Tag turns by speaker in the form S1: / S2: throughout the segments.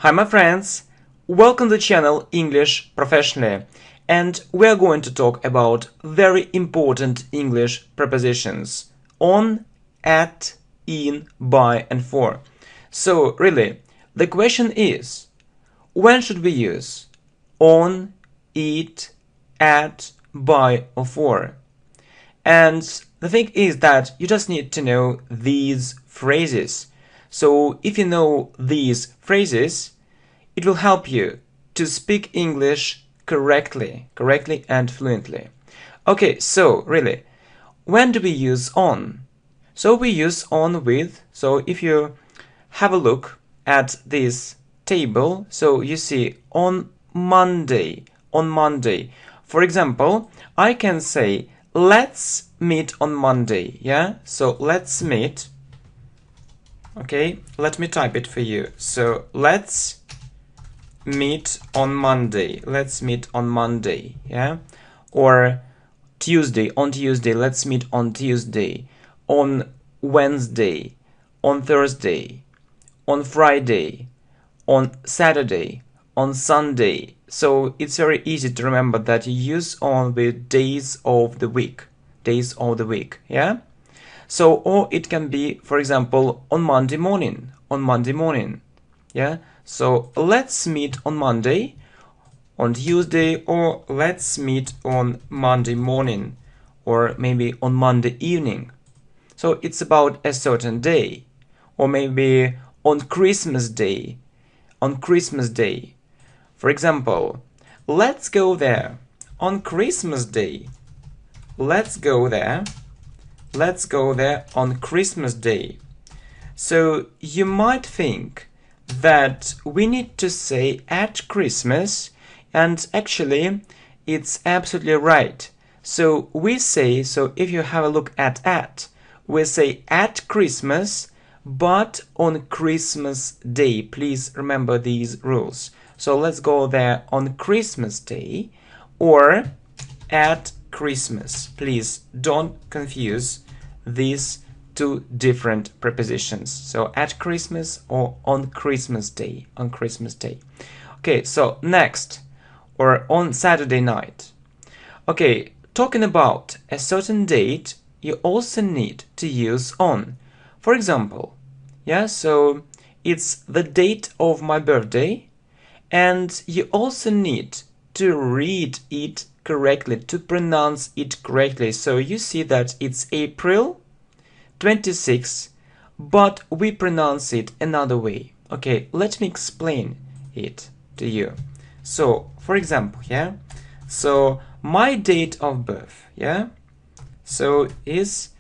S1: Hi my friends, welcome to the channel English Professionally, and we are going to talk about very important English prepositions on, at, in, by and for. So really, the question is, when should we use on, it, at, by or for? And the thing is that you just need to know these phrases. So if you know these phrases, it will help you to speak English correctly and fluently. Okay, so really, when do we use on? So we use on with, so if you have a look at this table, so you see on Monday. For example, I can say, let's meet on Monday, yeah? So let's meet. Okay, let me type it for you. So let's meet on Monday. Let's meet on Monday, yeah? Or Tuesday, on Tuesday. Let's meet on Tuesday. On Wednesday, on Thursday, on Friday, on Saturday, on Sunday. So it's very easy to remember that you use on with days of the week. Yeah? So, or it can be, for example, on Monday morning. Yeah? So, let's meet on Monday, on Tuesday, or let's meet on Monday morning, or maybe on Monday evening. So, it's about a certain day, or maybe on Christmas Day. For example, let's go there on Christmas Day. Let's go there on Christmas Day. So you might think that we need to say at Christmas, and actually it's absolutely right. So we say, so if you have a look at, we say at Christmas, but on Christmas Day. Please remember these rules. So let's go there on Christmas Day or at Christmas. Please don't confuse these two different prepositions. So at Christmas or on Christmas Day. Okay, so next, or on Saturday night. Okay, talking about a certain date, you also need to use on. For example, yeah, so it's the date of my birthday, and you also need to read it correctly, to pronounce it correctly. So you see that it's April 26, but we pronounce it another way. Okay, let me explain it to you. So, for example, yeah, so my date of birth, yeah, so is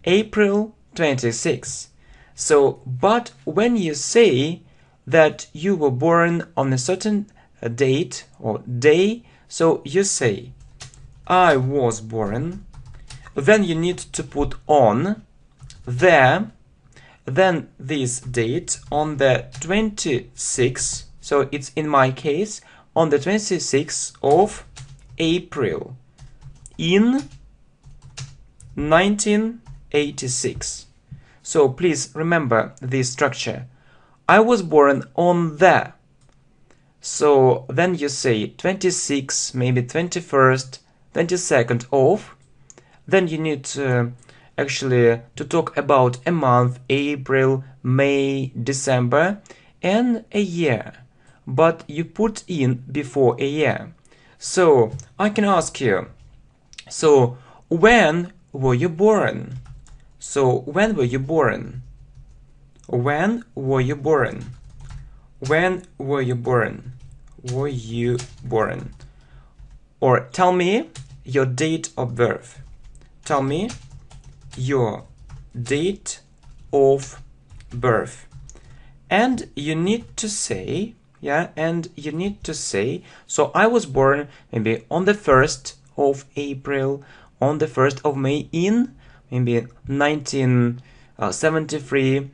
S1: April 26. So, but when you say that you were born on a certain date or day, so you say, I was born, then you need to put on there, then this date on the 26th, so it's in my case, on the 26th of April in 1986. So please remember this structure. I was born on the. So then you say 26, maybe 21st, 22nd of. Then you need to actually to talk about a month, April, May, December, and a year. But you put in before a year. So I can ask you, so when were you born? So when were you born? When were you born? When were you born? Were you born? Or tell me your date of birth. Tell me your date of birth. And you need to say, yeah, so I was born maybe on the 1st of April, on the 1st of May in maybe 1973,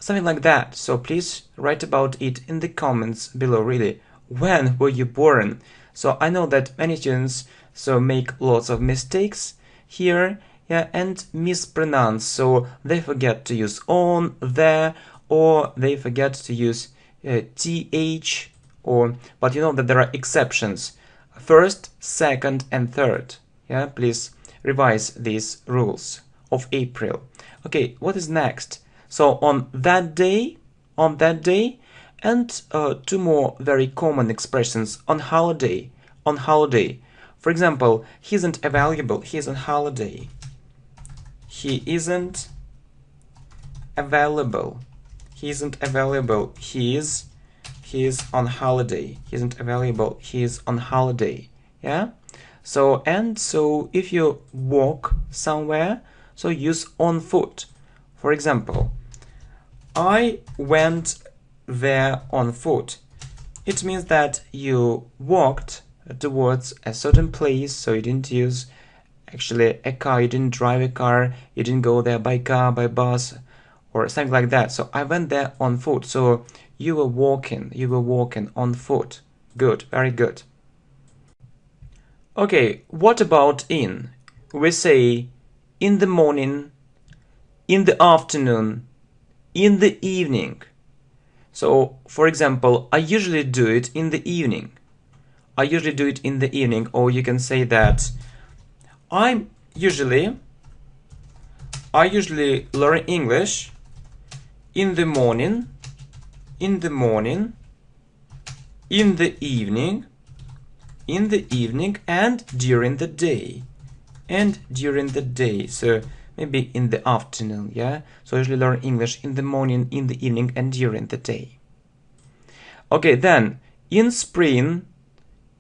S1: something like that. So please write about it in the comments below, really. When were you born? So I know that many students so make lots of mistakes here, yeah, and mispronounce. So they forget to use on, there, or they forget to use th, or but you know that there are exceptions: first, second, and third. Yeah, please revise these rules of April. Okay, what is next? So on that day, and two more very common expressions: on holiday, on holiday. For example, he isn't available, he is on holiday. He isn't available. He isn't available. He is on holiday. He isn't available. He is on holiday. Yeah. So if you walk somewhere, so use on foot. For example, I went there on foot. It means that you walked towards a certain place, so you didn't use actually a car, you didn't drive a car, you didn't go there by car, by bus, or something like that. So I went there on foot. So you were walking on foot. Good, very good. Okay, what about in? We say in the morning, in the afternoon, in the evening. So, for example, I usually do it in the evening. I usually do it in the evening, or you can say that I usually learn English in the morning, in the evening, and during the day. So maybe in the afternoon, yeah? So I usually learn English in the morning, in the evening, and during the day. Okay, then in spring,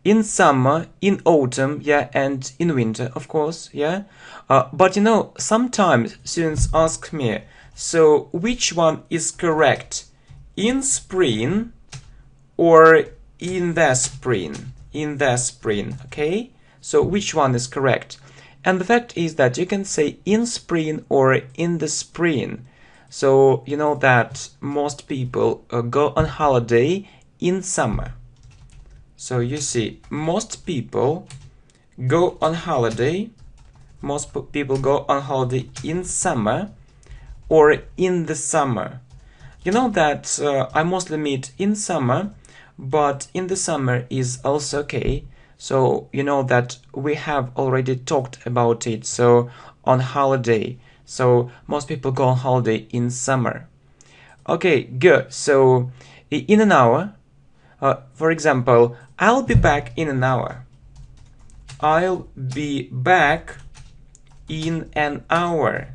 S1: in summer, in autumn, yeah, and in winter, of course, yeah. But you know, sometimes students ask me, so which one is correct? In spring or in the spring? In the spring, okay? So which one is correct? And the fact is that you can say in spring or in the spring. So you know that most people go on holiday in summer. So you see, most people go on holiday. Most people go on holiday in summer or in the summer. You know that I mostly meet in summer, but in the summer is also okay. So you know that we have already talked about it. So on holiday. So most people go on holiday in summer. Okay, good. So in an hour, for example, I'll be back in an hour. I'll be back in an hour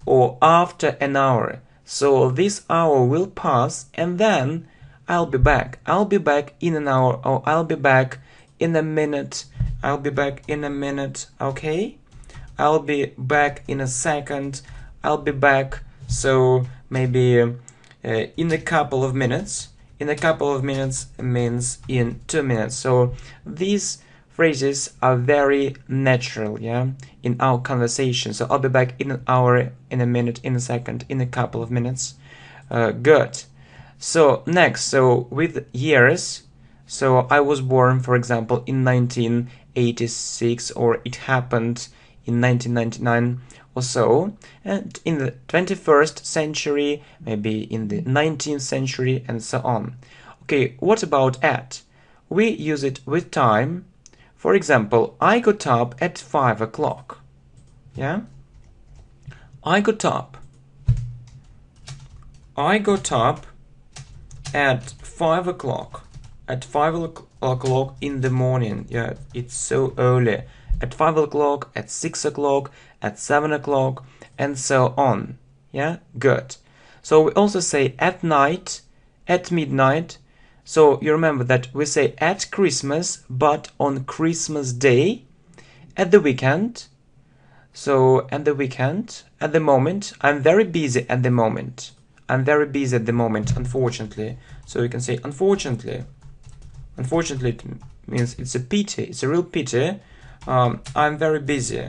S1: or after an hour. So this hour will pass and then I'll be back. I'll be back in an hour, or I'll be back in a minute. I'll be back in a minute, okay? I'll be back in a second. I'll be back, so maybe in a couple of minutes. In a couple of minutes means in 2 minutes. So these phrases are very natural, yeah, in our conversation. So I'll be back in an hour, in a minute, in a second, in a couple of minutes. Good. So next, so with years, so I was born, for example, in 1986, or it happened in 1999 or so, and in the 21st century, maybe in the 19th century, and so on. Okay, what about at? We use it with time. For example, I got up at 5 o'clock. Yeah? I got up. I got up at 5 o'clock. At 5 o'clock in the morning. Yeah, it's so early. At 5 o'clock, at 6 o'clock, at 7 o'clock, and so on. Yeah, good. So we also say at night, at midnight. So you remember that we say at Christmas, but on Christmas Day, at the weekend. So at the weekend, at the moment, I'm very busy at the moment. I'm very busy at the moment, unfortunately. So you can say unfortunately. Unfortunately, it means it's a pity. It's a real pity. I'm very busy.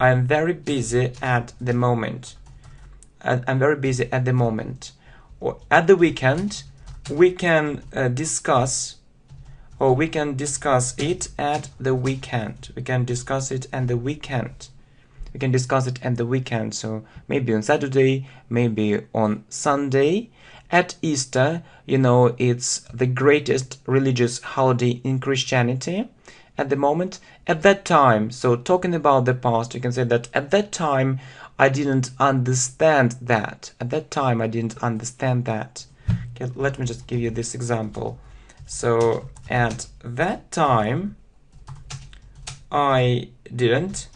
S1: I'm very busy at the moment. I'm very busy at the moment. Or at the weekend, we can discuss, or we can discuss it at the weekend. We can discuss it at the weekend. We can discuss it at the weekend. So maybe on Saturday, maybe on Sunday. at Easter, you know, it's the greatest religious holiday in Christianity at the moment. At that time, so talking about the past, you can say that at that time I didn't understand that. At that time I didn't understand that. Okay, let me just give you this example. So at that time I didn't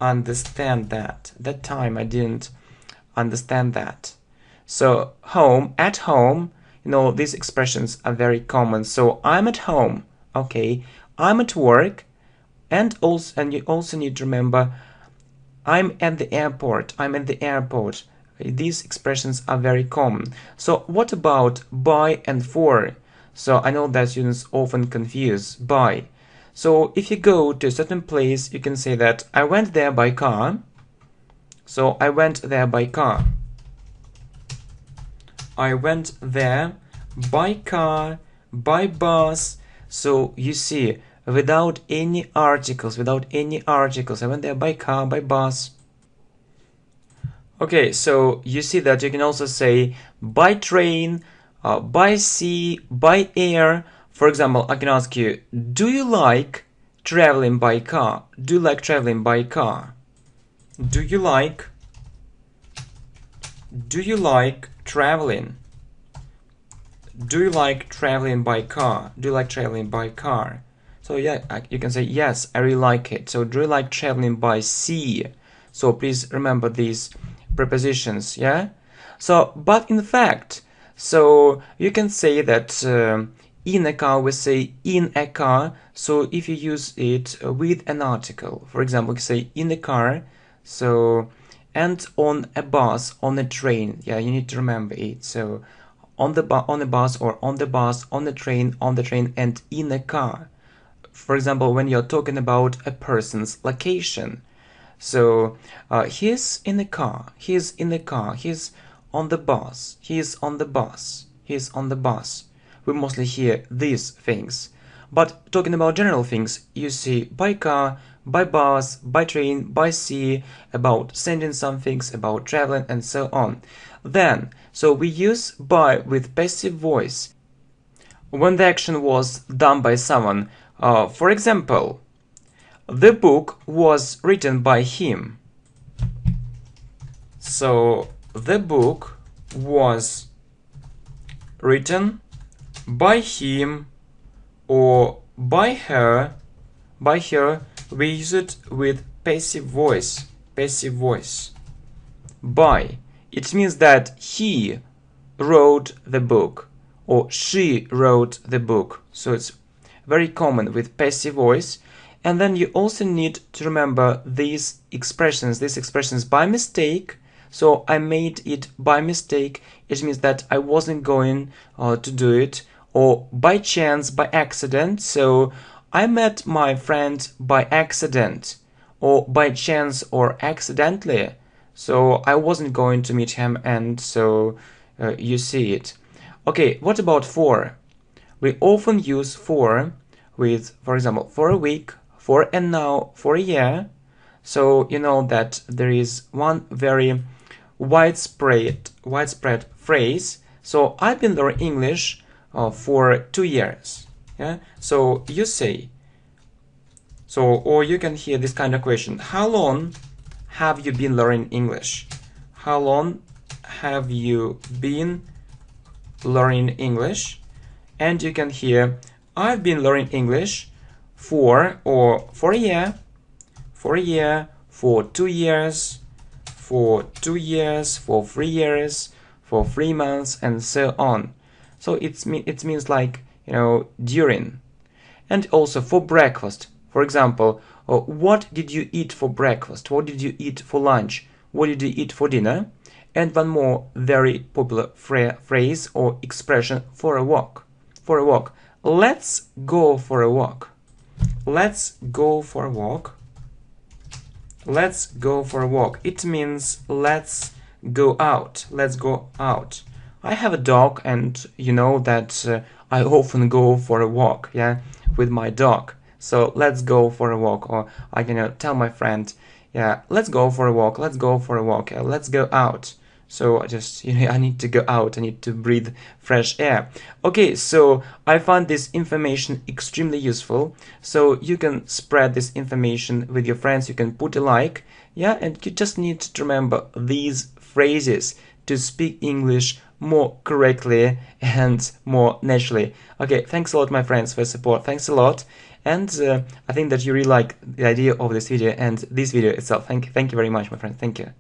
S1: understand that. At that time I didn't understand that. So home, at home, you know, these expressions are very common. So I'm at home, okay, I'm at work, and you also need to remember I'm at the airport, I'm at the airport. These expressions are very common. So what about by and for? So I know that students often confuse by. So if you go to a certain place, you can say that I went there by car. So I went there by car. I went there by car, by bus. So you see, without any articles, I went there by car, by bus. Okay, so you see that you can also say by train, by sea, by air. For example, I can ask you, do you like traveling by car? Do you like traveling by car? Do you like traveling? Do you like traveling by car? Do you like traveling by car? So yeah, you can say, yes, I really like it. So do you like traveling by sea? So please remember these prepositions, yeah? So, but in fact, so you can say that in a car, we say in a car. So if you use it with an article, for example, you say in a car, so, and on a bus, on a train, yeah, you need to remember it. So on the bus, or on the bus, on the train, and in a car. For example, when you're talking about a person's location. So he's in the car, he's in the car, he's on the bus, he's on the bus, he's on the bus. We mostly hear these things. But talking about general things, you see by car, by bus, by train, by sea, about sending some things, about traveling, and so on. Then, so we use by with passive voice when the action was done by someone. For example, the book was written by him. So the book was written by him or by her. By her, we use it with passive voice. Passive voice. By. It means that he wrote the book or she wrote the book. So it's very common with passive voice. And then you also need to remember these expressions by mistake. So I made it by mistake. It means that I wasn't going to do it. Or by chance, by accident. So I met my friend by accident. Or by chance or accidentally. So I wasn't going to meet him, and so you see it. Okay, what about for? We often use for with, for example, for a week, for and now, for a year. So you know that there is one very widespread phrase. So I've been learning English for 2 years. Yeah. So you say. So, or you can hear this kind of question: how long have you been learning English? How long have you been learning English? And you can hear, I've been learning English for, or for a year, for 2 years, for 2 years, for 3 years, for 3 months, and so on. So it means like, you know, during. And also for breakfast. For example, what did you eat for breakfast? What did you eat for lunch? What did you eat for dinner? And one more very popular phrase or expression, for a walk. For a walk. Let's go for a walk. Let's go for a walk. Let's go for a walk. It means let's go out. Let's go out. I have a dog, and you know that I often go for a walk, yeah, with my dog. So let's go for a walk, or I can tell my friend, yeah, let's go for a walk, let's go for a walk, let's go out. So I just, I need to go out, I need to breathe fresh air. Okay, so I found this information extremely useful. So you can spread this information with your friends, you can put a like, yeah, and you just need to remember these phrases to speak English more correctly and more naturally. Okay, thanks a lot, my friends, for your support. Thanks a lot. And I think that you really like the idea of this video and this video itself. Thank you very much, my friend. Thank you.